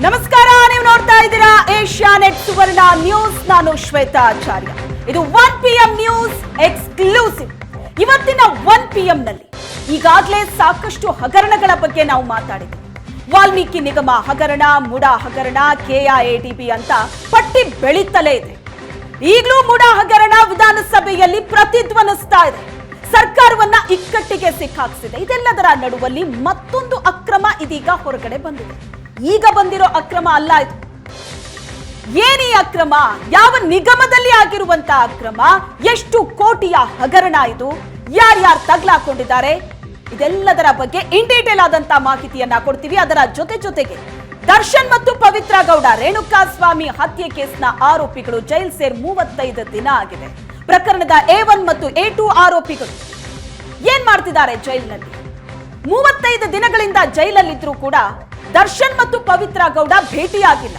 ನಮಸ್ಕಾರ, ನೀವು ನೋಡ್ತಾ ಇದ್ದೀರಾ ಏಷ್ಯಾನೆಟ್ ಸುವರ್ಣ ನ್ಯೂಸ್. ನಾನು ಶ್ವೇತಾ ಆಚಾರ್ಯ. ಇದು 1 PM ನ್ಯೂಸ್ ಎಕ್ಸ್ಕ್ಲೂಸಿವ್. ಇವತ್ತಿನ 1 PM ನಲ್ಲಿ ಈಗಾಗಲೇ ಸಾಕಷ್ಟು ಹಗರಣಗಳ ಬಗ್ಗೆ ನಾವು ಮಾತಾಡಿದ್ವಿ. ವಾಲ್ಮೀಕಿ ನಿಗಮ ಹಗರಣ, ಮುಡಾ ಹಗರಣ, KIADB ಅಂತ ಪಟ್ಟಿ ಬೆಳೀತಲೇ ಇದೆ. ಈಗಲೂ ಮುಡಾ ಹಗರಣ ವಿಧಾನಸಭೆಯಲ್ಲಿ ಪ್ರತಿಧ್ವನಿಸ್ತಾ ಇದೆ, ಸರ್ಕಾರವನ್ನ ಇಕ್ಕಟ್ಟಿಗೆ ಸಿಕ್ಕಾಕ್ಸಿದೆ. ಇದೆಲ್ಲದರ ನಡುವಲ್ಲಿ ಮತ್ತೊಂದು ಅಕ್ರಮ ಇದೀಗ ಹೊರಗಡೆ ಬಂದಿದೆ. ಈಗ ಬಂದಿರೋ ಅಕ್ರಮ ಅಲ್ಲ ಇದು. ಏನಿ ಅಕ್ರಮ? ಯಾವ ನಿಗಮದಲ್ಲಿ ಆಗಿರುವಂತಹ ಅಕ್ರಮ? ಎಷ್ಟು ಕೋಟಿಯ ಹಗರಣ ಇದು? ಯಾರ್ಯಾರು ತಗ್ಲಾಕೊಂಡಿದ್ದಾರೆ? ಇದೆಲ್ಲದರ ಬಗ್ಗೆ ಇನ್ ಡೀಟೇಲ್ ಆದಂತ ಮಾಹಿತಿಯನ್ನ ಕೊಡ್ತೀವಿ. ಅದರ ಜೊತೆಗೆ ದರ್ಶನ್ ಮತ್ತು ಪವಿತ್ರ ಗೌಡ ರೇಣುಕಾಸ್ವಾಮಿ ಹತ್ಯೆ ಕೇಸ್ನ ಆರೋಪಿಗಳು ಜೈಲ್ ಸೇರ್ 35 ದಿನ ಆಗಿದೆ. ಪ್ರಕರಣದ A1 ಮತ್ತು A2 ಆರೋಪಿಗಳು ಏನ್ ಮಾಡ್ತಿದ್ದಾರೆ ಜೈಲಿನಲ್ಲಿ? 35 ದಿನಗಳಿಂದ ಜೈಲಲ್ಲಿದ್ರೂ ಕೂಡ ದರ್ಶನ್ ಮತ್ತು Pavithra Gowda ಭೇಟಿಯಾಗಿಲ್ಲ,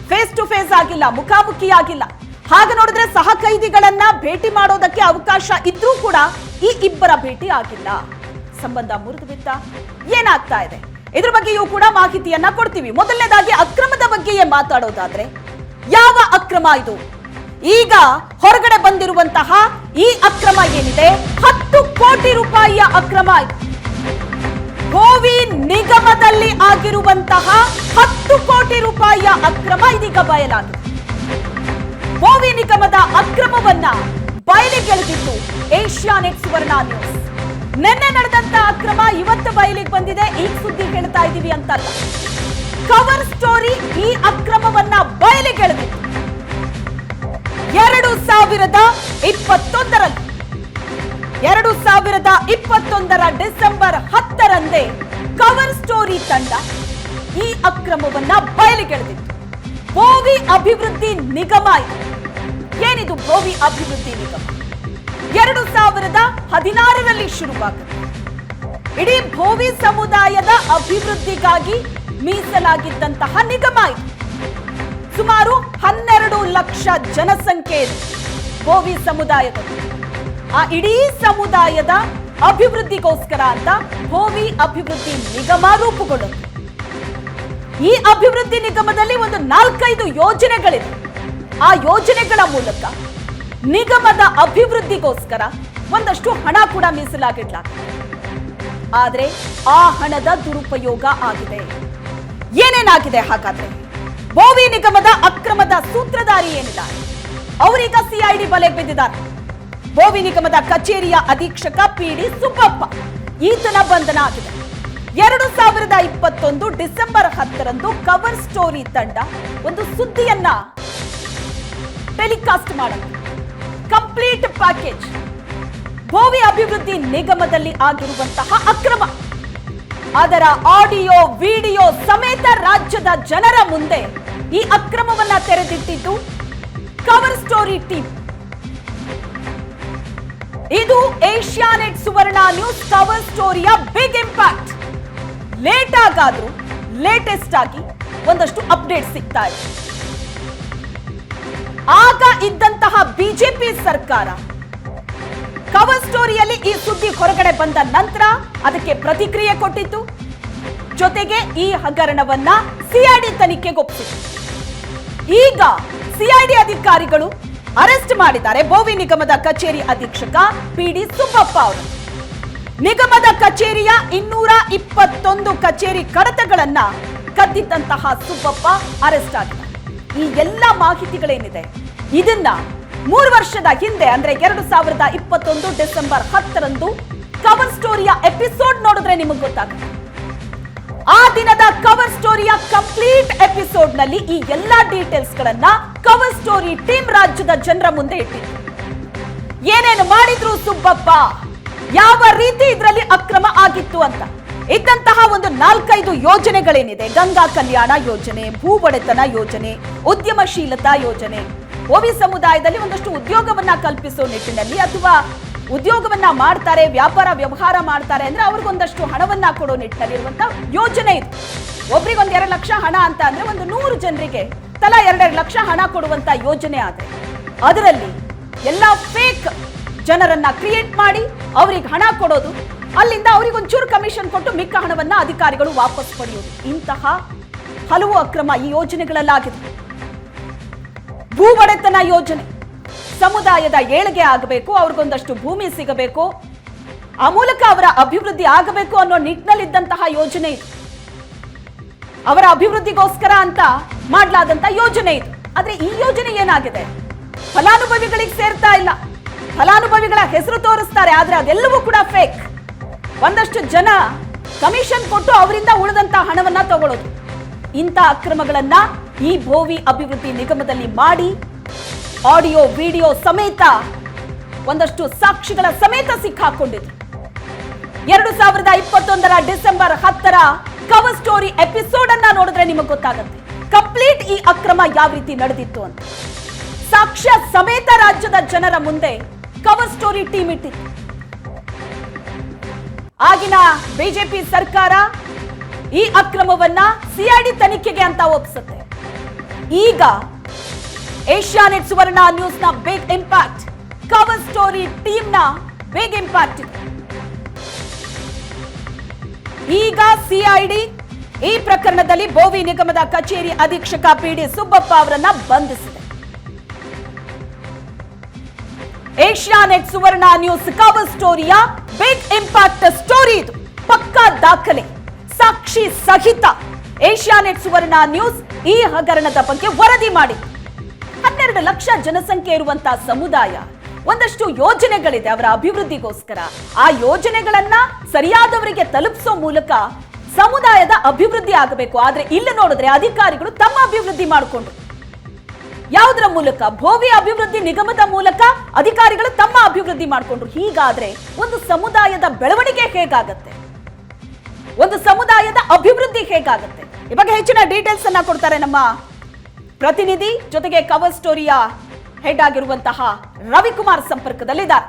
face to face ಆಗಿಲ್ಲ, ಮುಖಾಮುಖಿ ಆಗಿಲ್ಲ. ಹಾಗೆ ನೋಡಿದ್ರೆ ಸಹ ಕೈದಿಗಳನ್ನ ಭೇಟಿ ಮಾಡೋದಕ್ಕೆ ಅವಕಾಶ ಇದ್ರೂ ಕೂಡ ಈ ಇಬ್ಬರ ಭೇಟಿ ಆಗಿಲ್ಲ. ಸಂಬಂಧ ಮುರಿದು ಬಿತ್ತ? ಏನಾಗ್ತಾ ಇದೆ? ಇದ್ರ ಬಗ್ಗೆಯೂ ಕೂಡ ಮಾಹಿತಿಯನ್ನ ಕೊಡ್ತೀವಿ. ಮೊದಲನೇದಾಗಿ ಅಕ್ರಮದ ಬಗ್ಗೆಯೇ ಮಾತಾಡೋದಾದ್ರೆ, ಯಾವ ಅಕ್ರಮ ಇದು? ಈಗ ಹೊರಗಡೆ ಬಂದಿರುವಂತಹ ಈ ಅಕ್ರಮ ಏನಿದೆ, 10 ಕೋಟಿ ರೂಪಾಯಿಯ ಅಕ್ರಮ ಇದು. ಗೋವಿ ನಿಗಮದಲ್ಲಿ ಆಗಿರುವಂತಹ 10 ಕೋಟಿ ರೂಪಾಯಿಯ ಅಕ್ರಮ ಇದೀಗ ಬಯಲಾಗಿದೆ. ಗೋವಿ ನಿಗಮದ ಅಕ್ರಮವನ್ನ ಬಯಲಿಗೆಳೆದಿತ್ತು ಏಷ್ಯಾನೆಟ್ ಸುವರ್ಣ ನ್ಯೂಸ್. ನಿನ್ನೆ ನಡೆದಂತ ಅಕ್ರಮ ಇವತ್ತು ಬಯಲಿಗೆ ಬಂದಿದೆ. ಈಗ ಸುದ್ದಿ ಹೇಳ್ತಾ ಇದೀವಿ ಅಂತಲ್ಲ, ಕವರ್ ಸ್ಟೋರಿ ಈ ಅಕ್ರಮವನ್ನ ಬಯಲಿಗೆಳೆದಿತ್ತು. 2021 ಡಿಸೆಂಬರ್ 10ರಂದೇ ಕವರ್ ಸ್ಟೋರಿ ತಂಡ ಈ ಅಕ್ರಮವನ್ನ ಬಯಲಿಗೆಳೆದಿತ್ತು. ಭೋವಿ ಅಭಿವೃದ್ಧಿ ನಿಗಮ ಇದು. ಏನಿದು ಭೋವಿ ಅಭಿವೃದ್ಧಿ ನಿಗಮ? 2016ರಲ್ಲಿ ಶುರುವಾಗುತ್ತೆ. ಇಡೀ ಭೋವಿ ಸಮುದಾಯದ ಅಭಿವೃದ್ಧಿಗಾಗಿ ಮೀಸಲಾಗಿದ್ದಂತಹ ನಿಗಮ ಇದು. ಸುಮಾರು 12 ಲಕ್ಷ ಜನಸಂಖ್ಯೆ ಇದೆ ಭೋವಿ ಸಮುದಾಯದಲ್ಲಿ. ಆ ಇಡೀ ಸಮುದಾಯದ ಅಭಿವೃದ್ಧಿಗೋಸ್ಕರ ಅಂತ ಭೋವಿ ಅಭಿವೃದ್ಧಿ ನಿಗಮ ರೂಪುಗೊಳ್ಳುತ್ತೆ. ಈ ಅಭಿವೃದ್ಧಿ ನಿಗಮದಲ್ಲಿ ಒಂದು 4-5 ಯೋಜನೆಗಳಿವೆ. ಆ ಯೋಜನೆಗಳ ಮೂಲಕ ನಿಗಮದ ಅಭಿವೃದ್ಧಿಗೋಸ್ಕರ ಒಂದಷ್ಟು ಹಣ ಕೂಡ ಮೀಸಲಾಗಿಡಲಾಗಿದೆ. ಆದ್ರೆ ಆ ಹಣದ ದುರುಪಯೋಗ ಆಗಿದೆ. ಏನೇನಾಗಿದೆ ಹಾಗಾದ್ರೆ? ಭೋವಿ ನಿಗಮದ ಅಕ್ರಮದ ಸೂತ್ರಧಾರಿ ಏನಿದ್ದಾರೆ, ಅವರೀಗ CID ಬಲೆಗೆ ಬಿದ್ದಿದ್ದಾರೆ. ಭೋವಿ ನಿಗಮದ ಕಚೇರಿಯ ಅಧೀಕ್ಷಕ PD ಸುಬ್ಬಪ್ಪ, ಈತನ ಬಂಧನ ಆಗಿದೆ. 2021 ಡಿಸೆಂಬರ್ 10ರಂದು ಕವರ್ ಸ್ಟೋರಿ ತಂಡ ಒಂದು ಸುದ್ದಿಯನ್ನ ಟೆಲಿಕಾಸ್ಟ್ ಮಾಡುತ್ತೆ. ಕಂಪ್ಲೀಟ್ ಪ್ಯಾಕೇಜ್, ಭೋವಿ ಅಭಿವೃದ್ಧಿ ನಿಗಮದಲ್ಲಿ ಆಗಿರುವಂತಹ ಅಕ್ರಮ, ಅದರ ಆಡಿಯೋ ವಿಡಿಯೋ ಸಮೇತ ರಾಜ್ಯದ ಜನರ ಮುಂದೆ ಈ ಅಕ್ರಮವನ್ನ ತೆರೆದಿಟ್ಟಿದ್ದು ಕವರ್ ಸ್ಟೋರಿ ಟೀಮ್. ಇದು ಏಷ್ಯಾನೆಟ್ ಸುವರ್ಣ ನ್ಯೂಸ್ ಕವರ್ ಸ್ಟೋರಿಯ ಬಿಗ್ ಇಂಪ್ಯಾಕ್ಟ್. ಲೇಟ್ ಆಗಾದ್ರೂ ಲೇಟೆಸ್ಟ್ ಆಗಿ ಒಂದಷ್ಟು ಅಪ್ಡೇಟ್ ಸಿಗ್ತಾ ಇದೆ. ಆಗ ಇದ್ದಂತಹ ಬಿಜೆಪಿ ಸರ್ಕಾರ ಕವರ್ ಸ್ಟೋರಿಯಲ್ಲಿ ಈ ಸುದ್ದಿ ಹೊರಗಡೆ ಬಂದ ನಂತರ ಅದಕ್ಕೆ ಪ್ರತಿಕ್ರಿಯೆ ಕೊಟ್ಟಿತ್ತು. ಜೊತೆಗೆ ಈ ಹಗರಣವನ್ನ CID ತನಿಖೆಗೊಪ್ಪಿಸಿತು. ಈಗ CID ಅಧಿಕಾರಿಗಳು ಅರೆಸ್ಟ್ ಮಾಡಿದ್ದಾರೆ ಭೋವಿ ನಿಗಮದ ಕಚೇರಿ ಅಧೀಕ್ಷಕ PD ಸುಬ್ಬಪ್ಪ ಅವರು. ನಿಗಮದ ಕಚೇರಿಯ 221 ಕಚೇರಿ ಕಡತಗಳನ್ನ ಕದ್ದಿದ್ದಂತಹ ಸುಬ್ಬಪ್ಪ ಅರೆಸ್ಟ್ ಆಗಿದ್ದಾರೆ. ಈ ಎಲ್ಲ ಮಾಹಿತಿಗಳೇನಿದೆ ಇದನ್ನ 3 ವರ್ಷದ ಹಿಂದೆ ಅಂದ್ರೆ 2021 ಡಿಸೆಂಬರ್ 10ರಂದು ಕವರ್ ಸ್ಟೋರಿಯ ಎಪಿಸೋಡ್ ನೋಡಿದ್ರೆ ನಿಮಗೆ ಗೊತ್ತಾಗುತ್ತೆ. ಆ ದಿನದ ಕವರ್ ಸ್ಟೋರಿಯ ಕಂಪ್ಲೀಟ್ ಎಪಿಸೋಡ್ ನಲ್ಲಿ ಈ ಎಲ್ಲಾ ಡೀಟೇಲ್ಸ್ ಗಳನ್ನ ಕವರ್ ಸ್ಟೋರಿ ಟೀಮ್ ರಾಜ್ಯದ ಜನರ ಮುಂದೆ ಇಟ್ಟಿತ್ತು. ಏನೇನು ಮಾಡಿದ್ರು ಸುಬ್ಬಪ್ಪ, ಯಾವ ರೀತಿ ಇದರಲ್ಲಿ ಅಕ್ರಮ ಆಗಿತ್ತು ಅಂತ. ಇದ್ದಂತಹ ಒಂದು 4-5 ಯೋಜನೆಗಳೇನಿದೆ, ಗಂಗಾ ಕಲ್ಯಾಣ ಯೋಜನೆ, ಭೂ ಒಡೆತನ ಯೋಜನೆ, ಉದ್ಯಮಶೀಲತಾ ಯೋಜನೆ, ಭೋವಿ ಸಮುದಾಯದಲ್ಲಿ ಒಂದಷ್ಟು ಉದ್ಯೋಗವನ್ನ ಕಲ್ಪಿಸೋ ನಿಟ್ಟಿನಲ್ಲಿ ಅಥವಾ ಉದ್ಯೋಗವನ್ನ ಮಾಡ್ತಾರೆ, ವ್ಯಾಪಾರ ವ್ಯವಹಾರ ಮಾಡ್ತಾರೆ ಅಂದ್ರೆ ಅವ್ರಿಗೊಂದಷ್ಟು ಹಣವನ್ನ ಕೊಡೋ ನಿಟ್ಟಿನಲ್ಲಿರುವಂತ ಯೋಜನೆ ಇದು. ಒಬ್ರಿಗೆ 2 ಲಕ್ಷ ಹಣ ಅಂತ ಅಂದ್ರೆ ಒಂದು 100 ಜನರಿಗೆ ತಲಾ 2 ಲಕ್ಷ ಹಣ ಕೊಡುವಂತ ಯೋಜನೆ. ಆದ್ರೆ ಅದರಲ್ಲಿ ಎಲ್ಲಾ ಫೇಕ್ ಜನರನ್ನ ಕ್ರಿಯೇಟ್ ಮಾಡಿ ಅವರಿಗೆ ಹಣ ಕೊಡೋದು, ಅಲ್ಲಿಂದ ಅವರಿಗೆ ಒಂಚೂರು ಕಮಿಷನ್ ಕೊಟ್ಟು ಮಿಕ್ಕ ಹಣವನ್ನ ಅಧಿಕಾರಿಗಳು ವಾಪಸ್ ಪಡೆಯೋದು. ಇಂತಹ ಹಲವು ಅಕ್ರಮ ಈ ಯೋಜನೆಗಳಲ್ಲಾಗಿದೆ. ಭೂ ಒಡೆತನ ಯೋಜನೆ, ಸಮುದಾಯದ ಏಳಿಗೆ ಆಗಬೇಕು, ಅವ್ರಿಗೊಂದಷ್ಟು ಭೂಮಿ ಸಿಗಬೇಕು, ಆ ಮೂಲಕ ಅವರ ಅಭಿವೃದ್ಧಿ ಆಗಬೇಕು ಅನ್ನೋ ನಿಟ್ಟಿನಲ್ಲಿದ್ದಂತಹ ಯೋಜನೆ ಇದು. ಅವರ ಅಭಿವೃದ್ಧಿಗೋಸ್ಕರ ಅಂತ ಮಾಡಲಾದಂತ ಯೋಜನೆ ಇದು. ಆದ್ರೆ ಈ ಯೋಜನೆ ಏನಾಗಿದೆ, ಫಲಾನುಭವಿಗಳಿಗೆ ಸೇರ್ತಾ ಇಲ್ಲ. ಫಲಾನುಭವಿಗಳ ಹೆಸರು ತೋರಿಸ್ತಾರೆ, ಆದ್ರೆ ಅದೆಲ್ಲವೂ ಕೂಡ ಫೇಕ್. ಒಂದಷ್ಟು ಜನ ಕಮಿಷನ್ ಕೊಟ್ಟು ಅವರಿಂದ ಉಳಿದಂತ ಹಣವನ್ನ ತಗೊಳ್ಳೋದು. ಇಂಥ ಅಕ್ರಮಗಳನ್ನ ಈ ಭೋವಿ ಅಭಿವೃದ್ಧಿ ನಿಗಮದಲ್ಲಿ ಮಾಡಿ ಆಡಿಯೋ ವಿಡಿಯೋ ಸಮೇತ ಒಂದಷ್ಟು ಸಾಕ್ಷಿಗಳ ಸಮೇತ ಸಿಕ್ಕಾಕೊಂಡಿದ್ರು. 2021 ಡಿಸೆಂಬರ್ 10 ಕವರ್ ಸ್ಟೋರಿ ಎಪಿಸೋಡ್ ಅನ್ನ ನೋಡಿದ್ರೆ ನಿಮಗೆ ಗೊತ್ತಾಗುತ್ತೆ ಕಂಪ್ಲೀಟ್ ಈ ಅಕ್ರಮ ಯಾವ ರೀತಿ ನಡೆದಿತ್ತು ಅಂತ. ಸಾಕ್ಷ್ಯ ಸಮೇತ ರಾಜ್ಯದ ಜನರ ಮುಂದೆ ಕವರ್ ಸ್ಟೋರಿ ಟೀಮ್ ಇಟ್ಟಿತ್ತು. ಆಗಿನ ಬಿಜೆಪಿ ಸರ್ಕಾರ ಈ ಅಕ್ರಮವನ್ನ ಸಿಐಡಿ ತನಿಖೆಗೆ ಅಂತ ಒಪ್ಪಿಸುತ್ತೆ. ಈಗ ಏಷ್ಯಾನೆಟ್ ಸುವರ್ಣ ನ್ಯೂಸ್ ನ big impact, cover story team ನ ಬಿಗ್ ಇಂಪ್ಯಾಕ್ಟ್ ಇದೆ. ಈಗ ಸಿಐಡಿ ಈ ಪ್ರಕರಣದಲ್ಲಿ ಭೋವಿ ನಿಗಮದ ಕಚೇರಿ ಅಧೀಕ್ಷಕ ಪಿಡಿ ಸುಬ್ಬಪ್ಪ ಅವರನ್ನ ಬಂಧಿಸಿದೆ. ಏಷ್ಯಾನೆಟ್ ಸುವರ್ಣ ನ್ಯೂಸ್ ಕವರ್ ಸ್ಟೋರಿಯ ಬಿಗ್ ಇಂಪ್ಯಾಕ್ಟ್ ಸ್ಟೋರಿ ಇದು. ಪಕ್ಕಾ ದಾಖಲೆ, ಸಾಕ್ಷಿ ಸಹಿತ ಏಷ್ಯಾನೆಟ್ ಸುವರ್ಣ ನ್ಯೂಸ್ ಈ ಹಗರಣದ ಬಗ್ಗೆ ವರದಿ ಮಾಡಿತ್ತು. 12 ಲಕ್ಷ ಜನಸಂಖ್ಯೆ ಇರುವಂತಹ ಸಮುದಾಯ, ಒಂದಷ್ಟು ಯೋಜನೆಗಳಿದೆ ಅವರ ಅಭಿವೃದ್ಧಿಗೋಸ್ಕರ. ಆ ಯೋಜನೆಗಳನ್ನ ಸರಿಯಾದವರಿಗೆ ತಲುಪಿಸೋ ಮೂಲಕ ಸಮುದಾಯದ ಅಭಿವೃದ್ಧಿ ಆಗಬೇಕು. ಆದ್ರೆ ಇಲ್ಲಿ ನೋಡಿದ್ರೆ ಅಧಿಕಾರಿಗಳು ತಮ್ಮ ಅಭಿವೃದ್ಧಿ ಮಾಡಿಕೊಂಡ್ರು. ಯಾವುದರ ಮೂಲಕ? ಭೋವಿ ಅಭಿವೃದ್ಧಿ ನಿಗಮದ ಮೂಲಕ ಅಧಿಕಾರಿಗಳು ತಮ್ಮ ಅಭಿವೃದ್ಧಿ ಮಾಡಿಕೊಂಡ್ರು. ಹೀಗಾದ್ರೆ ಒಂದು ಸಮುದಾಯದ ಬೆಳವಣಿಗೆ ಹೇಗಾಗತ್ತೆ, ಒಂದು ಸಮುದಾಯದ ಅಭಿವೃದ್ಧಿ ಹೇಗಾಗತ್ತೆ? ಈ ಬಗ್ಗೆ ಹೆಚ್ಚಿನ ಡೀಟೇಲ್ಸ್ ಅನ್ನ ಕೊಡ್ತಾರೆ ನಮ್ಮ ಪ್ರತಿನಿಧಿ. ಜೊತೆಗೆ ಕವರ್ ಸ್ಟೋರಿಯ ಹೆಡ್ ಆಗಿರುವಂತಹ ರವಿಕುಮಾರ್ ಸಂಪರ್ಕದಲ್ಲಿದ್ದಾರೆ.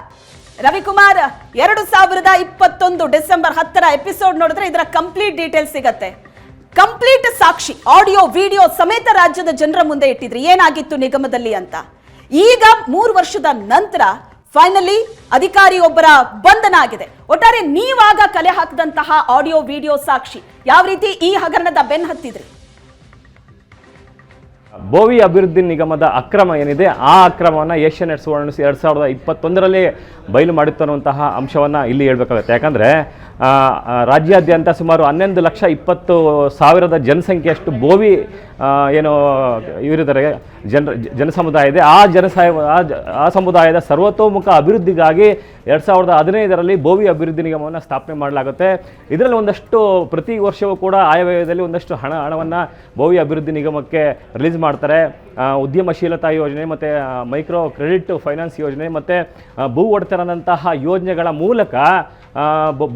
ರವಿಕುಮಾರ್, 2021 ಡಿಸೆಂಬರ್ 10 ಎಪಿಸೋಡ್ ನೋಡಿದ್ರೆ ಇದರ ಕಂಪ್ಲೀಟ್ ಡೀಟೇಲ್ಸ್ ಸಿಗತ್ತೆ. ಕಂಪ್ಲೀಟ್ ಸಾಕ್ಷಿ ಆಡಿಯೋ ವಿಡಿಯೋ ಸಮೇತ ರಾಜ್ಯದ ಜನರ ಮುಂದೆ ಇಟ್ಟಿದ್ರಿ ಏನಾಗಿತ್ತು ನಿಗಮದಲ್ಲಿ ಅಂತ. ಈಗ 3 ವರ್ಷದ ನಂತರ ಫೈನಲಿ ಅಧಿಕಾರಿಯೊಬ್ಬರ ಬಂಧನ ಆಗಿದೆ. ಒಟ್ಟಾರೆ ನೀವಾಗ ಕಲೆ ಹಾಕಿದಂತಹ ಆಡಿಯೋ ವಿಡಿಯೋ ಸಾಕ್ಷಿ ಯಾವ ರೀತಿ ಈ ಹಗರಣದ ಬೆನ್ ಹತ್ತಿದ್ರಿ? ಭೋವಿ ಅಭಿವೃದ್ಧಿ ನಿಗಮದ ಅಕ್ರಮ ಏನಿದೆ ಆ ಅಕ್ರಮವನ್ನು ಏಷ್ಯಾನೆಟ್ ಸುವರ್ಣ 2021ರಲ್ಲಿ ಬಯಲು ಮಾಡಿತ್ತು ಅನ್ನುವಂತಹ ಅಂಶವನ್ನು ಇಲ್ಲಿ ಹೇಳ್ಬೇಕಾಗುತ್ತೆ. ಯಾಕಂದರೆ ರಾಜ್ಯಾದ್ಯಂತ ಸುಮಾರು 11,20,000 ಜನಸಂಖ್ಯೆಯಷ್ಟು ಭೋವಿ ಏನು ಇವರಿದ್ದಾರೆ ಜನಸಮುದಾಯ ಇದೆ. ಆ ಸಮುದಾಯದ ಸರ್ವತೋಮುಖ ಅಭಿವೃದ್ಧಿಗಾಗಿ 2015ರಲ್ಲಿ ಭೋವಿ ಅಭಿವೃದ್ಧಿ ನಿಗಮವನ್ನು ಸ್ಥಾಪನೆ ಮಾಡಲಾಗುತ್ತೆ. ಇದರಲ್ಲಿ ಒಂದಷ್ಟು ಪ್ರತಿ ವರ್ಷವೂ ಕೂಡ ಆಯವ್ಯಯದಲ್ಲಿ ಒಂದಷ್ಟು ಹಣವನ್ನು ಭೋವಿ ಅಭಿವೃದ್ಧಿ ನಿಗಮಕ್ಕೆ ರಿಲೀಸ್ ಮಾಡ್ತಾರೆ. ಉದ್ಯಮಶೀಲತಾ ಯೋಜನೆ ಮತ್ತು ಮೈಕ್ರೋ ಕ್ರೆಡಿಟ್ ಫೈನಾನ್ಸ್ ಯೋಜನೆ ಮತ್ತು ಭೂ ಒಡೆತನದಂತಹ ಯೋಜನೆಗಳ ಮೂಲಕ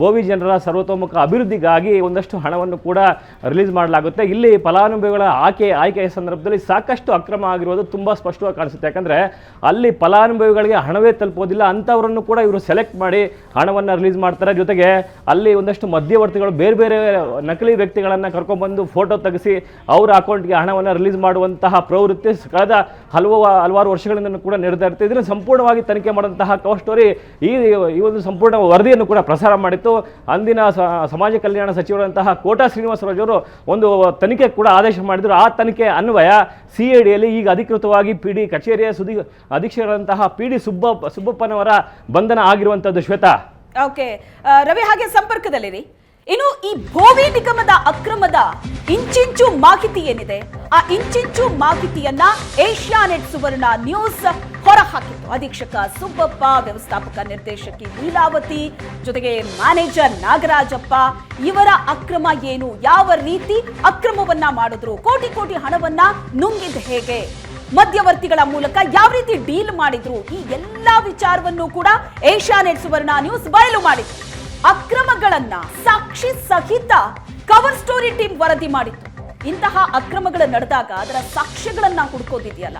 ಭೋವಿ ಜನರ ಸರ್ವತೋಮುಖ ಅಭಿವೃದ್ಧಿಗಾಗಿ ಒಂದಷ್ಟು ಹಣವನ್ನು ಕೂಡ ರಿಲೀಸ್ ಮಾಡಲಾಗುತ್ತೆ. ಇಲ್ಲಿ ಫಲಾನುಭವಿಗಳ ಆಯ್ಕೆಯ ಸಂದರ್ಭದಲ್ಲಿ ಸಾಕಷ್ಟು ಅಕ್ರಮ ಆಗಿರುವುದು ತುಂಬ ಸ್ಪಷ್ಟವಾಗಿ ಕಾಣಿಸುತ್ತೆ. ಯಾಕಂದರೆ ಅಲ್ಲಿ ಫಲಾನುಭವಿಗಳಿಗೆ ಹಣವೇ ತಲುಪೋದಿಲ್ಲ, ಅಂಥವರನ್ನು ಕೂಡ ಇವರು ಸೆಲೆಕ್ಟ್ ಮಾಡಿ ಹಣವನ್ನು ರಿಲೀಸ್ ಮಾಡ್ತಾರೆ. ಜೊತೆಗೆ ಅಲ್ಲಿ ಒಂದಷ್ಟು ಮಧ್ಯವರ್ತಿಗಳು ಬೇರೆ ಬೇರೆ ನಕಲಿ ವ್ಯಕ್ತಿಗಳನ್ನು ಕರ್ಕೊಂಡ್ಬಂದು ಫೋಟೋ ತೆಗೆಸಿ ಅವರ ಅಕೌಂಟ್ಗೆ ಹಣವನ್ನು ರಿಲೀಸ್ ಮಾಡುವಂತಹ ಪ್ರವೃತ್ತಿ ಕಳೆದ ಹಲವಾರು ವರ್ಷಗಳಿಂದ ಕೂಡ ನಡೆದ ಇರುತ್ತೆ. ಇದನ್ನು ಸಂಪೂರ್ಣವಾಗಿ ತನಿಖೆ ಮಾಡಿದಂತಹ ಕವರ್ ಸ್ಟೋರಿ ಈ ಒಂದು ಸಂಪೂರ್ಣ ವರದಿಯನ್ನು ಕೂಡ ಪ್ರಸಾರ ಮಾಡಿತ್ತು. ಅಂದಿನ ಸಮಾಜ ಕಲ್ಯಾಣ ಸಚಿವರಂತಹ ಕೋಟಾ ಶ್ರೀನಿವಾಸರಾಜ್ ಅವರು ಒಂದು ತನಿಖೆ ಕೂಡ ಆದೇಶ ಮಾಡಿದರು. ಆ ತನಿಖೆ ಅನ್ವಯ ಸಿಐಡಿಯಲ್ಲಿ ಈಗ ಅಧಿಕೃತವಾಗಿ ಪಿಡಿ ಕಚೇರಿಯ ಅಧೀಕ್ಷಕರಂತಹ ಪಿಡಿ ಸುಬ್ಬಪ್ಪನವರ ಬಂಧನ ಆಗಿರುವಂತದ್ದು. ಶ್ವೇತಾ, ಓಕೆ ರವಿ, ಹಾಗೆ ಸಂಪರ್ಕದಲ್ಲಿರಿ. ಇನ್ನು ಈ ಭೋವಿ ನಿಗಮದ ಅಕ್ರಮದ ಇಂಚಿಂಚು ಮಾಹಿತಿ ಏನಿದೆ, ಆ ಇಂಚಿಂಚು ಮಾಹಿತಿಯನ್ನ ಏಷ್ಯಾನೆಟ್ ಸುವರ್ಣ ನ್ಯೂಸ್ ಹೊರಹಾಕಿತ್ತು. ಅಧೀಕ್ಷಕ ಸುಬ್ಬಪ್ಪ, ವ್ಯವಸ್ಥಾಪಕ ನಿರ್ದೇಶಕಿ ಲೀಲಾವತಿ, ಜೊತೆಗೆ ಮ್ಯಾನೇಜರ್ ನಾಗರಾಜಪ್ಪ, ಇವರ ಅಕ್ರಮ ಏನು, ಯಾವ ರೀತಿ ಅಕ್ರಮವನ್ನ ಮಾಡಿದ್ರು, ಕೋಟಿ ಕೋಟಿ ಹಣವನ್ನ ನುಂಗಿದ್ ಹೇಗೆ, ಮಧ್ಯವರ್ತಿಗಳ ಮೂಲಕ ಯಾವ ರೀತಿ ಡೀಲ್ ಮಾಡಿದ್ರು, ಈ ಎಲ್ಲಾ ವಿಚಾರವನ್ನು ಕೂಡ ಏಷ್ಯಾನೆಟ್ ಸುವರ್ಣ ನ್ಯೂಸ್ ಬಯಲು ಮಾಡಿತ್ತು. ಅಕ್ರಮಗಳನ್ನ ಸಾಕ್ಷಿ ಸಹಿತ ಕವರ್ ಸ್ಟೋರಿ ಟೀಮ್ ವರದಿ ಮಾಡಿತ್ತು. ಇಂತಹ ಅಕ್ರಮಗಳು ನಡೆದಾಗ ಅದರ ಸಾಕ್ಷ್ಯಗಳನ್ನ ಹುಡುಕೋದಿದೆಯಲ್ಲ,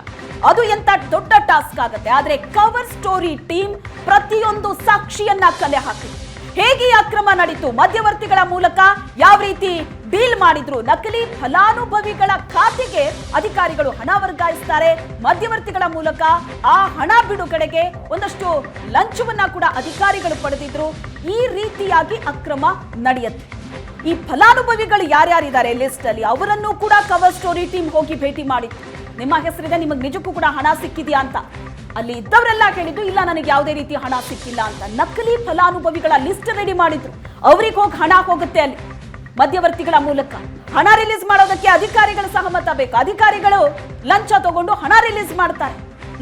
ಅದು ಎಂತ ದೊಡ್ಡ ಟಾಸ್ಕ್ ಆಗುತ್ತೆ. ಆದ್ರೆ ಕವರ್ ಸ್ಟೋರಿ ಟೀಮ್ ಪ್ರತಿಯೊಂದು ಸಾಕ್ಷಿಯನ್ನ ಕಲೆ ಹಾಕಿತ್ತು. ಹೇಗೆ ಅಕ್ರಮ ನಡೀತು, ಮಧ್ಯವರ್ತಿಗಳ ಮೂಲಕ ಯಾವ ರೀತಿ ಡೀಲ್ ಮಾಡಿದ್ರು, ನಕಲಿ ಫಲಾನುಭವಿಗಳ ಖಾತೆಗೆ ಅಧಿಕಾರಿಗಳು ಹಣ ವರ್ಗಾಯಿಸ್ತಾರೆ, ಮಧ್ಯವರ್ತಿಗಳ ಮೂಲಕ ಆ ಹಣ ಬಿಡುಗಡೆಗೆ ಒಂದಷ್ಟು ಲಂಚವನ್ನ ಕೂಡ ಅಧಿಕಾರಿಗಳು ಪಡೆದಿದ್ರು. ಈ ರೀತಿಯಾಗಿ ಅಕ್ರಮ ನಡೆಯುತ್ತೆ. ಈ ಫಲಾನುಭವಿಗಳು ಯಾರ್ಯಾರಿದ್ದಾರೆ ಲಿಸ್ಟ್ ಅಲ್ಲಿ ಅವರನ್ನು ಕೂಡ ಕವರ್ ಸ್ಟೋರಿ ಟೀಮ್ ಹೋಗಿ ಭೇಟಿ ಮಾಡಿತ್ತು. ನಿಮ್ಮ ಹೆಸರಿದೆ, ನಿಮಗೆ ನಿಜಕ್ಕೂ ಕೂಡ ಹಣ ಸಿಕ್ಕಿದ್ಯಾ ಅಂತ. ಅಲ್ಲಿ ಇದ್ದವರೆಲ್ಲ ಹೇಳಿದ್ರು ಇಲ್ಲ ನನಗೆ ಯಾವುದೇ ರೀತಿ ಹಣ ಸಿಕ್ಕಿಲ್ಲ ಅಂತ. ನಕಲಿ ಫಲಾನುಭವಿಗಳ ಲಿಸ್ಟ್ ರೆಡಿ ಮಾಡಿದ್ರು. ಅವ್ರಿಗೆ ಹೋಗಿ ಹಣ ಹೋಗುತ್ತೆ ಅಲ್ಲಿ ಮಧ್ಯವರ್ತಿಗಳ ಮೂಲಕ. ಹಣ ರಿಲೀಸ್ ಮಾಡೋದಕ್ಕೆ ಅಧಿಕಾರಿಗಳ ಸಹಮತ ಬೇಕು. ಅಧಿಕಾರಿಗಳು ಲಂಚ ತಗೊಂಡು ಹಣ ರಿಲೀಸ್ ಮಾಡ್ತಾರೆ.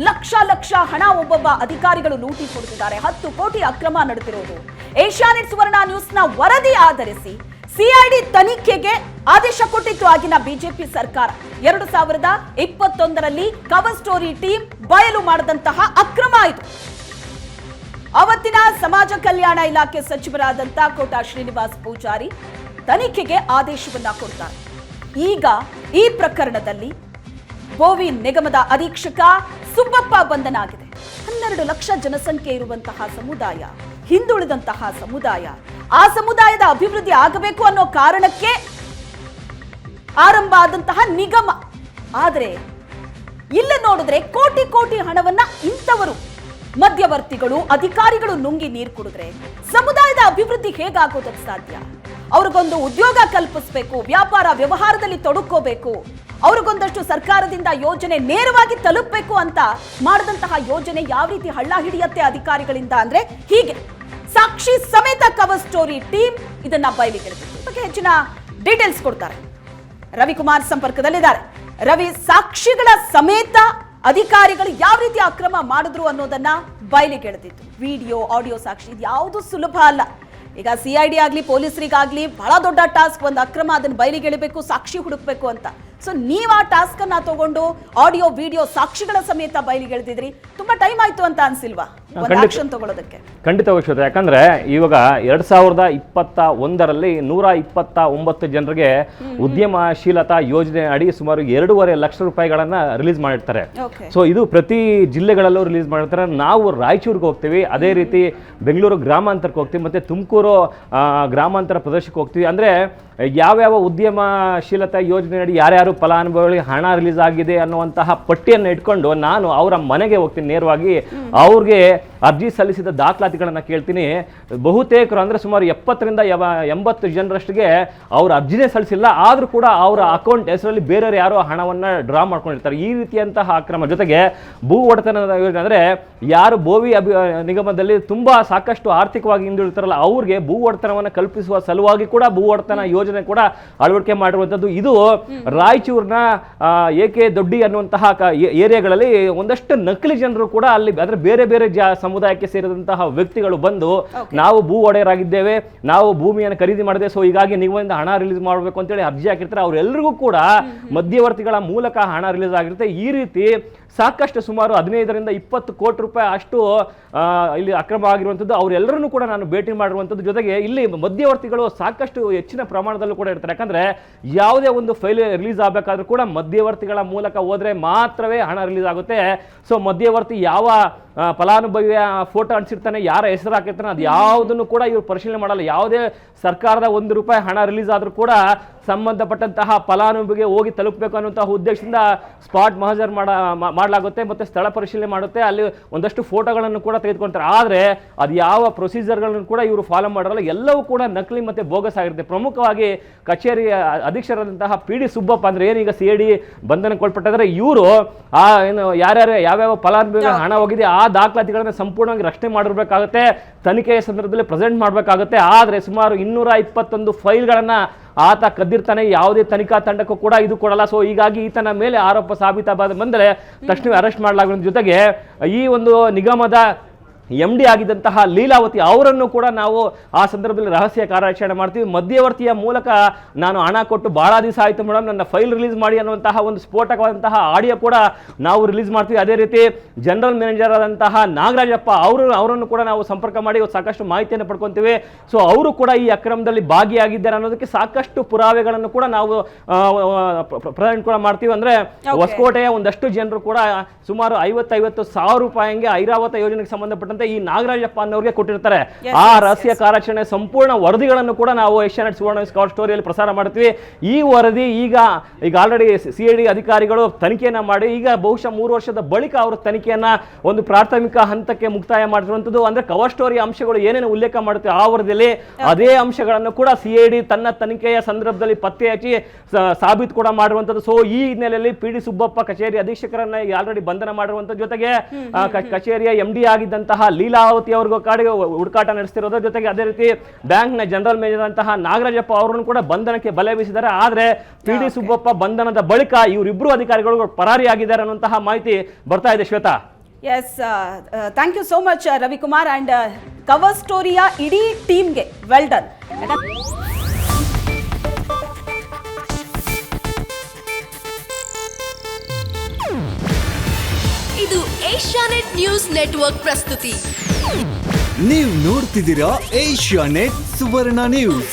ಲಕ್ಷ ಲಕ್ಷ ಹಣ ಒಬ್ಬೊಬ್ಬ ಅಧಿಕಾರಿಗಳು ಲೂಟಿ ಕೊಡ್ತಿದ್ದಾರೆ. 10 ಕೋಟಿ ಅಕ್ರಮ ನಡೆದಿರೋದು ಏಷ್ಯಾನೆಟ್ ಸುವರ್ಣ ನ್ಯೂಸ್ನ ವರದಿ ಆಧರಿಸಿ ಸಿಐಡಿ ತನಿಖೆಗೆ ಆದೇಶ ಕೊಟ್ಟಿತ್ತು ಆಗಿನ ಬಿಜೆಪಿ ಸರ್ಕಾರ. 2021ರಲ್ಲಿ ಕವರ್ ಸ್ಟೋರಿ ಟೀಮ್ ಬಯಲು ಮಾಡಿದಂತಹ ಅಕ್ರಮ ಇದು. ಅವತ್ತಿನ ಸಮಾಜ ಕಲ್ಯಾಣ ಇಲಾಖೆ ಸಚಿವರಾದಂತಹ ಕೋಟಾ ಶ್ರೀನಿವಾಸ್ ಪೂಜಾರಿ ತನಿಖೆಗೆ ಆದೇಶವನ್ನ ಕೊಡ್ತಾರೆ. ಈಗ ಈ ಪ್ರಕರಣದಲ್ಲಿ ಬೋವಿ ನಿಗಮದ ಅಧೀಕ್ಷಕ ಸುಬ್ಬಪ್ಪ ಬಂಧನ ಆಗಿದೆ. 12 ಲಕ್ಷ ಜನಸಂಖ್ಯೆ ಇರುವಂತಹ ಸಮುದಾಯ, ಹಿಂದುಳಿದಂತಹ ಸಮುದಾಯ, ಆ ಸಮುದಾಯದ ಅಭಿವೃದ್ಧಿ ಆಗಬೇಕು ಅನ್ನೋ ಕಾರಣಕ್ಕೆ ಆರಂಭ ಆದಂತಹ ನಿಗಮ. ಆದರೆ ಇಲ್ಲಿ ನೋಡಿದ್ರೆ ಕೋಟಿ ಕೋಟಿ ಹಣವನ್ನ ಇಂಥವರು ಮಧ್ಯವರ್ತಿಗಳು ಅಧಿಕಾರಿಗಳು ನುಂಗಿ ನೀರು ಕುಡಿದ್ರೆ ಸಮುದಾಯದ ಅಭಿವೃದ್ಧಿ ಹೇಗಾಗೋದಕ್ಕೆ ಸಾಧ್ಯ? ಅವ್ರಿಗೊಂದು ಉದ್ಯೋಗ ಕಲ್ಪಿಸಬೇಕು, ವ್ಯಾಪಾರ ವ್ಯವಹಾರದಲ್ಲಿ ತೊಡಕೋಬೇಕು, ಅವ್ರಿಗೊಂದಷ್ಟು ಸರ್ಕಾರದಿಂದ ಯೋಜನೆ ನೇರವಾಗಿ ತಲುಪಬೇಕು ಅಂತ ಮಾಡಿದಂತಹ ಯೋಜನೆ ಯಾವ ರೀತಿ ಹಳ್ಳ ಹಿಡಿಯತ್ತೆ ಅಧಿಕಾರಿಗಳಿಂದ ಅಂದ್ರೆ ಹೀಗೆ. ಸಾಕ್ಷಿ ಸಮೇತ ಕವರ್ ಸ್ಟೋರಿ ಟೀಮ್ ಇದನ್ನ ಬಯಲಿಗೆಳೆದಿತ್ತು. ಬಗ್ಗೆ ಹೆಚ್ಚಿನ ಡೀಟೇಲ್ಸ್ ಕೊಡ್ತಾರೆ. ರವಿಕುಮಾರ್ ಸಂಪರ್ಕದಲ್ಲಿದ್ದಾರೆ. ರವಿ, ಸಾಕ್ಷಿಗಳ ಸಮೇತ ಅಧಿಕಾರಿಗಳು ಯಾವ ರೀತಿ ಅಕ್ರಮ ಮಾಡಿದ್ರು ಅನ್ನೋದನ್ನ ಬಯಲಿಗೆಳೆದಿತ್ತು. ವಿಡಿಯೋ, ಆಡಿಯೋ ಸಾಕ್ಷಿ ಇದು ಯಾವುದು ಸುಲಭ ಅಲ್ಲ. ಈಗ ಸಿಐಡಿ ಆಗ್ಲಿ ಪೊಲೀಸರಿಗಾಗ್ಲಿ ಬಹಳ ದೊಡ್ಡ ಟಾಸ್ಕ್. ಒಂದು ಅಕ್ರಮ ಅದನ್ನ ಬಯಲಿಗೆಳಬೇಕು, ಸಾಕ್ಷಿ ಹುಡುಕ್ಬೇಕು ಅಂತ. ಸೊ ನೀವು ಆ ಟಾಸ್ಕ್ ಅನ್ನ ತಗೊಂಡು ಆಡಿಯೋ ವಿಡಿಯೋ ಸಾಕ್ಷಿಗಳ ಸಮೇತ ಬಯಲಿಗೆಳೆದಿದ್ರಿ. ತುಂಬಾ ಟೈಮ್ ಆಯ್ತು ಅಂತ ಅನ್ಸಿಲ್ವಾ ಆಕ್ಷನ್ ತಗೊಳ್ಳೋದಕ್ಕೆ? ಖಂಡಿತವಾಗಿ ಶ್ವೇತಾ, ಯಾಕಂದ್ರೆ ಇವಾಗ 2021ರಲ್ಲಿ 129 ಜನರಿಗೆ ಉದ್ಯಮಶೀಲತಾ ಯೋಜನೆ ಅಡಿ ಸುಮಾರು 2.5 ಲಕ್ಷ ರೂಪಾಯಿಗಳನ್ನ ರಿಲೀಸ್ ಮಾಡಿರ್ತಾರೆ. ಸೊ ಇದು ಪ್ರತಿ ಜಿಲ್ಲೆಗಳಲ್ಲೂ ರಿಲೀಸ್ ಮಾಡಿರ್ತಾರೆ. ನಾವು ರಾಯಚೂರಿಗೆ ಹೋಗ್ತೀವಿ, ಅದೇ ರೀತಿ ಬೆಂಗಳೂರು ಗ್ರಾಮಾಂತರಕ್ಕೆ ಹೋಗ್ತೀವಿ, ಮತ್ತೆ ತುಮಕೂರು ಗ್ರಾಮಾಂತರ ಪ್ರದೇಶಕ್ಕೆ ಹೋಗ್ತೀವಿ. ಅಂದ್ರೆ ಯಾವ್ಯಾವ ಉದ್ಯಮಶೀಲತಾ ಯೋಜನೆ ಅಡಿ ಯಾರ್ಯಾರು ಫಲಾನುಭವಿಗಳಿಗೆ ಹಣ ರಿಲೀಸ್ ಆಗಿದೆ ಅನ್ನುವಂತಹ ಪಟ್ಟಿಯನ್ನು ಇಟ್ಕೊಂಡು ನಾನು ಅವರ ಮನೆಗೆ ಹೋಗ್ತೀನಿ. ನೇರವಾಗಿ ಅವ್ರಿಗೆ ಅರ್ಜಿ ಸಲ್ಲಿಸಿದ ದಾಖಲಾತಿಗಳನ್ನ ಕೇಳ್ತೀನಿ. ಬಹುತೇಕರು ಅಂದ್ರೆ ಸುಮಾರು 70ರಿಂದ 80 ಜನರಷ್ಟಿಗೆ ಅವ್ರ ಅರ್ಜಿನೇ ಸಲ್ಲಿಸಿಲ್ಲ, ಆದ್ರೂ ಕೂಡ ಅವರ ಅಕೌಂಟ್ ಹೆಸರಲ್ಲಿ ಬೇರೆಯವರು ಯಾರೋ ಹಣವನ್ನ ಡ್ರಾ ಮಾಡ್ಕೊಂಡಿರ್ತಾರೆ. ಈ ರೀತಿಯಂತಹ ಅಕ್ರಮ. ಜೊತೆಗೆ ಭೂ ಒಡೆತನದ ಯೋಜನೆ ಅಂದ್ರೆ ಯಾರು ಬೋವಿ ನಿಗಮದಲ್ಲಿ ತುಂಬಾ ಸಾಕಷ್ಟು ಆರ್ಥಿಕವಾಗಿ ಹಿಂದುಳಿತಾರಲ್ಲ ಅವ್ರಿಗೆ ಭೂ ಒಡೆತನವನ್ನು ಕಲ್ಪಿಸುವ ಸಲುವಾಗಿ ಕೂಡ ಭೂ ಒಡೆತನ ಯೋಜನೆ ಕೂಡ ಅಳವಡಿಕೆ ಮಾಡಿರುವಂತದ್ದು. ಇದು ರಾಯಚೂರಿನ ಏಕೆ ದೊಡ್ಡಿ ಅನ್ನುವಂತಹ ಏರಿಯಾಗಳಲ್ಲಿ ಒಂದಷ್ಟು ನಕಲಿ ಜನರು ಕೂಡ ಅಲ್ಲಿ ಅಂದ್ರೆ ಬೇರೆ ಬೇರೆ ಸಮುದಾಯಕ್ಕೆ ಸೇರಿದಂತಹ ವ್ಯಕ್ತಿಗಳು ಬಂದು ನಾವು ಭೂ ಒಡೆಯರಾಗಿದ್ದೇವೆ, ನಾವು ಭೂಮಿಯನ್ನು ಖರೀದಿ ಮಾಡಿದೆ, ಸೊ ಹೀಗಾಗಿ ನಿಗಮದಿಂದ ಹಣ ರಿಲೀಸ್ ಮಾಡಬೇಕು ಅಂತೇಳಿ ಅರ್ಜಿ ಹಾಕಿರ್ತಾರೆ. ಅವರೆಲ್ಲರಿಗೂ ಕೂಡ ಮಧ್ಯವರ್ತಿಗಳ ಮೂಲಕ ಹಣ ರಿಲೀಸ್ ಆಗಿರುತ್ತೆ. ಈ ರೀತಿ ಸಾಕಷ್ಟು ಸುಮಾರು 15ರಿಂದ 20 ಕೋಟಿ ರೂಪಾಯಿ ಅಷ್ಟು ಇಲ್ಲಿ ಅಕ್ರಮ ಆಗಿರುವಂಥದ್ದು. ಅವರೆಲ್ಲರನ್ನೂ ಕೂಡ ನಾನು ಭೇಟಿ ಮಾಡಿರುವಂಥದ್ದು. ಜೊತೆಗೆ ಇಲ್ಲಿ ಮಧ್ಯವರ್ತಿಗಳು ಸಾಕಷ್ಟು ಹೆಚ್ಚಿನ ಪ್ರಮಾಣದಲ್ಲೂ ಕೂಡ ಇರ್ತಾರೆ. ಯಾಕಂದ್ರೆ ಯಾವುದೇ ಒಂದು ಫೈಲ್ ರಿಲೀಸ್ ಆಗಬೇಕಾದ್ರೂ ಕೂಡ ಮಧ್ಯವರ್ತಿಗಳ ಮೂಲಕ ಹೋದ್ರೆ ಮಾತ್ರವೇ ಹಣ ರಿಲೀಸ್ ಆಗುತ್ತೆ. ಸೊ ಮಧ್ಯವರ್ತಿ ಯಾವ ಫಲಾನುಭವಿಯ ಫೋಟೋ ಅಂಟಿಸಿರ್ತಾನೆ, ಯಾರ ಹೆಸರು ಹಾಕಿರ್ತಾನೆ, ಅದು ಯಾವುದನ್ನು ಕೂಡ ಇವರು ಪರಿಶೀಲನೆ ಮಾಡಲ್ಲ. ಯಾವುದೇ ಸರ್ಕಾರದ ₹1 ಹಣ ರಿಲೀಸ್ ಆದ್ರೂ ಕೂಡ ಸಂಬಂಧಪಟ್ಟಂತಹ ಫಲಾನುಭವಿಗೆ ಹೋಗಿ ತಲುಪಬೇಕು ಅನ್ನುವಂತಹ ಉದ್ದೇಶದಿಂದ ಸ್ಪಾಟ್ ಮಹಜರ್ ಮಾಡಲಾಗುತ್ತೆ, ಮತ್ತೆ ಸ್ಥಳ ಪರಿಶೀಲನೆ ಮಾಡುತ್ತೆ. ಅಲ್ಲಿ ಒಂದಷ್ಟು ಫೋಟೋಗಳನ್ನು ಕೂಡ ತೆಗೆದುಕೊಳ್ತಾರೆ. ಆದರೆ ಅದು ಯಾವ ಪ್ರೊಸೀಜರ್ಗಳನ್ನು ಕೂಡ ಇವರು ಫಾಲೋ ಮಾಡಲ್ಲ. ಎಲ್ಲವೂ ಕೂಡ ನಕಲಿ ಮತ್ತೆ ಬೋಗಸ್ ಆಗಿರುತ್ತೆ. ಪ್ರಮುಖವಾಗಿ ಕಚೇರಿ ಅಧೀಕ್ಷರಾದಂತಹ PD ಸುಬ್ಬಪ್ಪ ಅಂದ್ರೆ ಏನೀಗ CID ಬಂಧನಕ್ಕೊಳಪಟ್ಟಿದ್ರೆ ಇವರು ಏನು ಯಾವ್ಯಾವ ಫಲಾನುಭವಿಗೆ ಹಣ ಹೋಗಿದೆ ಆ ದಾಖಲಾತಿಗಳನ್ನ ಸಂಪೂರ್ಣವಾಗಿ ರಕ್ಷಣೆ ಮಾಡಿರ್ಬೇಕಾಗುತ್ತೆ. ತನಿಖೆಯ ಸಂದರ್ಭದಲ್ಲಿ ಪ್ರೆಸೆಂಟ್ ಮಾಡಬೇಕಾಗುತ್ತೆ. ಆದರೆ ಸುಮಾರು 221 ಫೈಲ್ಗಳನ್ನ ಆತ ಕದ್ದಿರ್ತಾನೆ. ಯಾವುದೇ ತನಿಖಾ ತಂಡಕ್ಕೂ ಕೂಡ ಇದು ಕೊಡಲ್ಲ. ಸೊ ಹೀಗಾಗಿ ಈತನ ಮೇಲೆ ಆರೋಪ ಸಾಬೀತಾದ ಬಂದರೆ ತಕ್ಷಣವೇ ಅರೆಸ್ಟ್ ಮಾಡಲಾಗುವ ಜೊತೆಗೆ ಈ ಒಂದು ನಿಗಮದ MD ಆಗಿದ್ದಂತಹ ಲೀಲಾವತಿ ಅವರನ್ನು ಕೂಡ ನಾವು ಆ ಸಂದರ್ಭದಲ್ಲಿ ರಹಸ್ಯ ಕಾರ್ಯಾಚರಣೆ ಮಾಡ್ತೀವಿ. ಮಧ್ಯವರ್ತಿಯ ಮೂಲಕ ನಾನು ಹಣ ಕೊಟ್ಟು ಬಹಳ ದಿವಸ ಆಯಿತು ಮೇಡಮ್, ನನ್ನ ಫೈಲ್ ರಿಲೀಸ್ ಮಾಡಿ ಅನ್ನುವಂತಹ ಒಂದು ಸ್ಫೋಟಕವಾದಂತಹ ಆಡಿಯೋ ಕೂಡ ನಾವು ರಿಲೀಸ್ ಮಾಡ್ತೀವಿ. ಅದೇ ರೀತಿ ಜನರಲ್ ಮ್ಯಾನೇಜರ್ ಆದಂತಹ ನಾಗರಾಜಪ್ಪ ಅವರನ್ನು ಕೂಡ ನಾವು ಸಂಪರ್ಕ ಮಾಡಿ ಸಾಕಷ್ಟು ಮಾಹಿತಿಯನ್ನು ಪಡ್ಕೊತೀವಿ. ಸೊ ಅವರು ಕೂಡ ಈ ಅಕ್ರಮದಲ್ಲಿ ಭಾಗಿಯಾಗಿದ್ದಾರೆ ಅನ್ನೋದಕ್ಕೆ ಸಾಕಷ್ಟು ಪುರಾವೆಗಳನ್ನು ಕೂಡ ನಾವು ಪ್ರೆಸೆಂಟ್ ಕೂಡ ಮಾಡ್ತೀವಿ. ಅಂದ್ರೆ ಹೊಸಕೋಟೆಯ ಒಂದಷ್ಟು ಜನರು ಕೂಡ ಸುಮಾರು 50,000 ಸಾವಿರ ರೂಪಾಯಿಗೆ ಐರಾವತ ಯೋಜನೆಗೆ ಸಂಬಂಧಪಟ್ಟಂತೆ ಸಂಬಂಧಪಟ್ಟಂತೆ ಈ ನಾಗರಾಜಪ್ಪ ಅನ್ನೋರಿಗೆ ಕೊಟ್ಟಿರ್ತಾರೆ. Yes, ಆ yes, ರಹಸ್ಯ ಕಾರ್ಯಾಚರಣೆ ಸಂಪೂರ್ಣ ವರದಿಗಳನ್ನು ಕೂಡ ನಾವು ಏಷ್ಯಾನೆಟ್ ಸುವರ್ಣ ಕವರ್ ಸ್ಟೋರಿಯಲ್ಲಿ ಪ್ರಸಾರ ಮಾಡ್ತೀವಿ. ಈ ವರದಿ ಈಗ ಆಲ್ರೆಡಿ CID ಅಧಿಕಾರಿಗಳು ತನಿಖೆಯನ್ನ ಮಾಡಿ ಈಗ ಬಹುಶಃ 3 ವರ್ಷದ ಬಳಿಕ ಅವರು ತನಿಖೆಯನ್ನ ಒಂದು ಪ್ರಾಥಮಿಕ ಹಂತಕ್ಕೆ ಮುಕ್ತಾಯ ಮಾಡಿರುವಂತದ್ದು. ಅಂದ್ರೆ ಕವರ್ ಸ್ಟೋರಿ ಅಂಶಗಳು ಏನೇನು ಉಲ್ಲೇಖ ಮಾಡುತ್ತೆ ಆ ವರದಿಯಲ್ಲಿ ಅದೇ ಅಂಶಗಳನ್ನು ಕೂಡ CID ತನ್ನ ತನಿಖೆಯ ಸಂದರ್ಭದಲ್ಲಿ ಪತ್ತೆ ಹಚ್ಚಿ ಸಾಬೀತು ಕೂಡ ಮಾಡಿರುವಂತದ್ದು. ಸೊ ಈ ಹಿನ್ನೆಲೆಯಲ್ಲಿ PD ಸುಬ್ಬಪ್ಪ ಕಚೇರಿ ಅಧೀಕ್ಷಕರನ್ನ ಆಲ್ರೆಡಿ ಬಂಧನ ಮಾಡಿರುವಂತ ಜೊತೆಗೆ ಕಚೇರಿಯ MD ಆಗಿದ್ದಂತಹ ಲೀಲಾವತಿ ಅವ್ರಿಗೂ ಕಾಡಿಗೆ ಹುಡುಕಾಟ ನಡೆಸ್ತಿರೋದ್ರ ಜೊತೆಗೆ ಅದೇ ರೀತಿ ಬ್ಯಾಂಕ್ ನ ಜನರಲ್ ಮೇನೇಜರ್ ಅಂತಹ ನಾಗರಾಜಪ್ಪ ಅವರನ್ನು ಕೂಡ ಬಂಧನಕ್ಕೆ ಬಲೆ ಬೀಸಿದ್ದಾರೆ. ಆದ್ರೆ PD ಸುಬ್ಬಪ್ಪ ಬಂಧನದ ಬಳಿಕ ಇವರಿಬ್ಬರು ಅಧಿಕಾರಿಗಳು ಪರಾರಿಯಾಗಿದ್ದಾರೆ ಅನ್ನುವಂತಹ ಮಾಹಿತಿ ಬರ್ತಾ ಇದೆ. Shwetha, yes, thank you so much Ravikumar and cover ಸ್ಟೋರಿಯ ಇಡೀ ಟೀಮ್ಗೆ ವೆಲ್ ಡನ್. ಇದು ಏಷ್ಯಾನೆಟ್ ನ್ಯೂಸ್ ನೆಟ್ವರ್ಕ್ ಪ್ರಸ್ತುತಿ. ನೀವು ನೋಡ್ತಿದ್ದೀರಾ ಏಷ್ಯಾನೆಟ್ ಸುವರ್ಣ ನ್ಯೂಸ್.